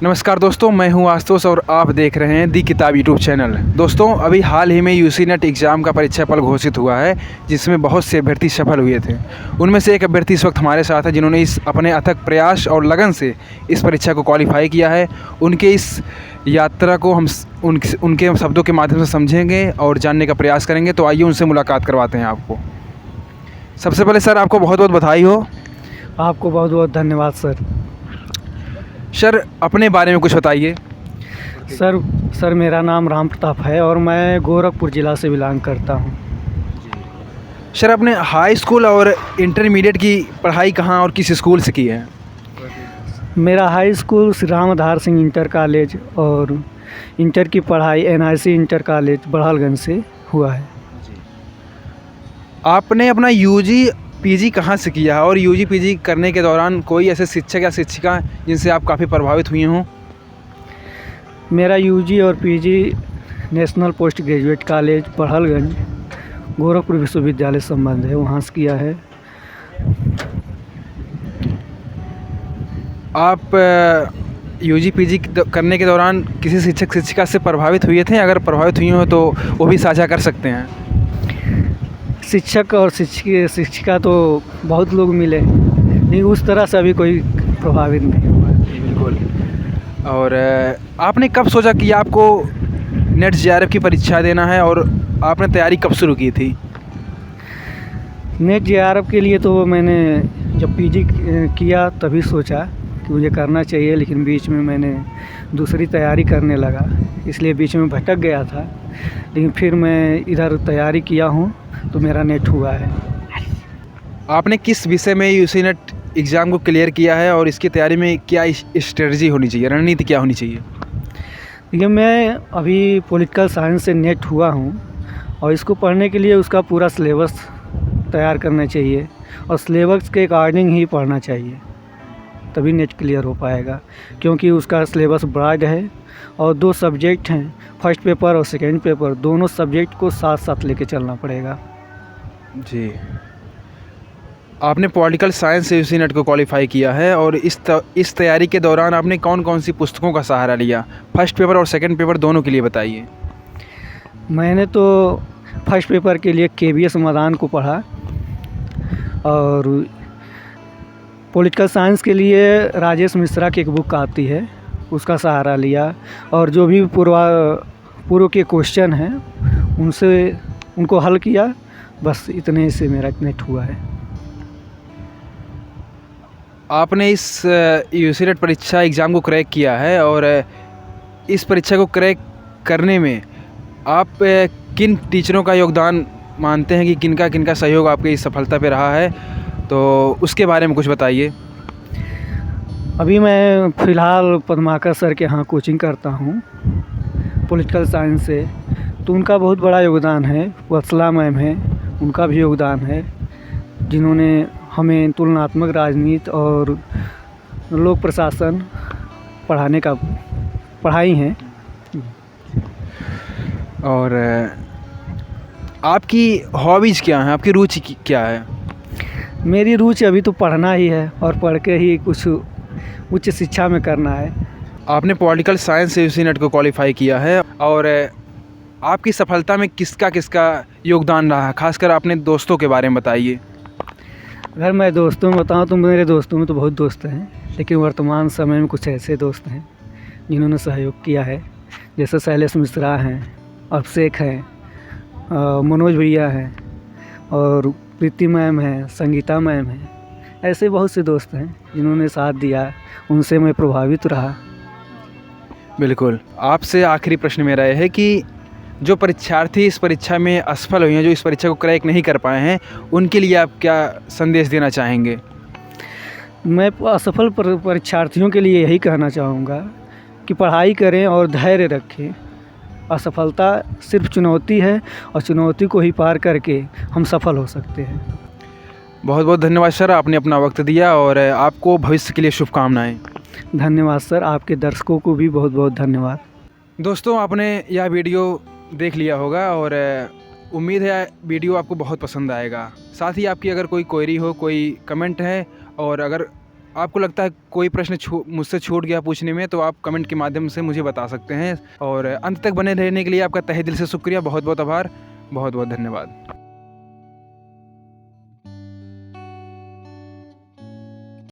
नमस्कार दोस्तों, मैं हूं आशुतोष और आप देख रहे हैं दी किताब यूट्यूब चैनल। दोस्तों, अभी हाल ही में यूसी नेट एग्ज़ाम का परीक्षा फल घोषित हुआ है, जिसमें बहुत से अभ्यर्थी सफल हुए थे। उनमें से एक अभ्यर्थी इस वक्त हमारे साथ है, जिन्होंने इस अपने अथक प्रयास और लगन से इस परीक्षा को क्वालिफाई किया है। उनके इस यात्रा को हम उनके शब्दों के माध्यम से समझेंगे और जानने का प्रयास करेंगे। तो आइए उनसे मुलाकात करवाते हैं आपको। सबसे पहले सर, आपको बहुत बहुत बधाई हो। आपको बहुत बहुत धन्यवाद सर। सर, अपने बारे में कुछ बताइए। सर मेरा नाम राम प्रताप है और मैं गोरखपुर ज़िला से बिलोंग करता हूँ। सर, आपने हाई स्कूल और इंटरमीडिएट की पढ़ाई कहाँ और किस स्कूल से की है? मेरा हाई स्कूल श्री राम आधार सिंह इंटर कॉलेज और इंटर की पढ़ाई एनआईसी इंटर कॉलेज बड़हलगंज से हुआ है। आपने अपना यूजी पीजी कहाँ से किया है और यूजी पीजी करने के दौरान कोई ऐसे शिक्षक या शिक्षिका जिनसे आप काफ़ी प्रभावित हुए हों? मेरा यूजी और PG national post graduate college Barhalganj Gorakhpur विश्वविद्यालय संबंध है, वहाँ से किया है। आप यूजी पीजी करने के दौरान किसी शिक्षक शिक्षिका से प्रभावित हुए थे? अगर प्रभावित हुए हो तो वो भी साझा कर सकते हैं। शिक्षक और शिक्षिका तो बहुत लोग मिले, लेकिन उस तरह से अभी कोई प्रभावित नहीं हुआ। बिल्कुल। और आपने कब सोचा कि आपको नेट जेआरएफ की परीक्षा देना है और आपने तैयारी कब शुरू की थी? नेट जेआरएफ के लिए तो मैंने जब पीजी किया तभी सोचा कि मुझे करना चाहिए, लेकिन बीच में मैंने दूसरी तैयारी करने लगा, इसलिए बीच में भटक गया था। लेकिन फिर मैं इधर तैयारी किया हूँ तो मेरा नेट हुआ है। आपने किस विषय में यूसी नेट एग्ज़ाम को क्लियर किया है और इसकी तैयारी में क्या स्ट्रेटजी होनी चाहिए, रणनीति क्या होनी चाहिए? देखिए, मैं अभी पॉलिटिकल साइंस से नेट हुआ हूँ और इसको पढ़ने के लिए उसका पूरा सिलेबस तैयार करना चाहिए और सिलेबस के अकॉर्डिंग ही पढ़ना चाहिए, तभी नेट क्लियर हो पाएगा। क्योंकि उसका सिलेबस ब्रॉड है और 2 सब्जेक्ट हैं, फर्स्ट पेपर और सेकेंड पेपर, दोनों सब्जेक्ट को साथ साथ लेके चलना पड़ेगा। जी, आपने पॉलिटिकल साइंस से यूसी नेट को क्वालिफाई किया है और इस तैयारी के दौरान आपने कौन कौन सी पुस्तकों का सहारा लिया? फर्स्ट पेपर और सेकंड पेपर दोनों के लिए बताइए। मैंने तो फर्स्ट पेपर के लिए केवीएस मदान को पढ़ा और पॉलिटिकल साइंस के लिए राजेश मिश्रा की एक बुक आती है, उसका सहारा लिया और जो भी पूर्व के क्वेश्चन हैं उनको हल किया। बस इतने से मेरा नेट हुआ है। आपने इस यूसी नेट परीक्षा एग्ज़ाम को क्रैक किया है और इस परीक्षा को क्रैक करने में आप किन टीचरों का योगदान मानते हैं कि किनका सहयोग आपके इस सफलता पे रहा है? तो उसके बारे में कुछ बताइए। अभी मैं फ़िलहाल पद्माकर सर के यहाँ कोचिंग करता हूँ पॉलिटिकल साइंस से, तो उनका बहुत बड़ा योगदान है। वत्सला मैम है, उनका भी योगदान है, जिन्होंने हमें तुलनात्मक राजनीति और लोक प्रशासन पढ़ाई हैं। और आपकी हॉबीज़ क्या हैं? आपकी रुचि क्या है? मेरी रुचि अभी तो पढ़ना ही है और पढ़ के ही कुछ उच्च शिक्षा में करना है। आपने पॉलिटिकल साइंस से यूसी नेट को क्वालिफाई किया है और आपकी सफलता में किसका योगदान रहा? खासकर अपने दोस्तों के बारे में बताइए। अगर मैं दोस्तों में बताऊं तो मेरे दोस्तों में तो बहुत दोस्त हैं, लेकिन वर्तमान समय में कुछ ऐसे दोस्त हैं जिन्होंने सहयोग किया है, जैसे शैलेश मिश्रा हैं, अभिषेक हैं, मनोज भैया हैं और प्रीति मैम हैं, संगीता मैम हैं। ऐसे बहुत से दोस्त हैं जिन्होंने साथ दिया, उनसे मैं प्रभावित रहा। बिल्कुल। आपसे आखिरी प्रश्न मेरा यह है कि जो परीक्षार्थी इस परीक्षा में असफल हुए हैं, जो इस परीक्षा को क्रैक नहीं कर पाए हैं, उनके लिए आप क्या संदेश देना चाहेंगे? मैं असफल परीक्षार्थियों के लिए यही कहना चाहूँगा कि पढ़ाई करें और धैर्य रखें। असफलता सिर्फ चुनौती है और चुनौती को ही पार करके हम सफल हो सकते हैं। बहुत बहुत धन्यवाद सर, आपने अपना वक्त दिया और आपको भविष्य के लिए शुभकामनाएं। धन्यवाद सर, आपके दर्शकों को भी बहुत बहुत धन्यवाद। दोस्तों, आपने यह वीडियो देख लिया होगा और उम्मीद है वीडियो आपको बहुत पसंद आएगा। साथ ही आपकी अगर कोई क्वेरी हो, कोई कमेंट है और अगर आपको लगता है कोई प्रश्न मुझसे छूट गया पूछने में, तो आप कमेंट के माध्यम से मुझे बता सकते हैं। और अंत तक बने रहने के लिए आपका तहे दिल से शुक्रिया, बहुत बहुत आभार, बहुत बहुत धन्यवाद।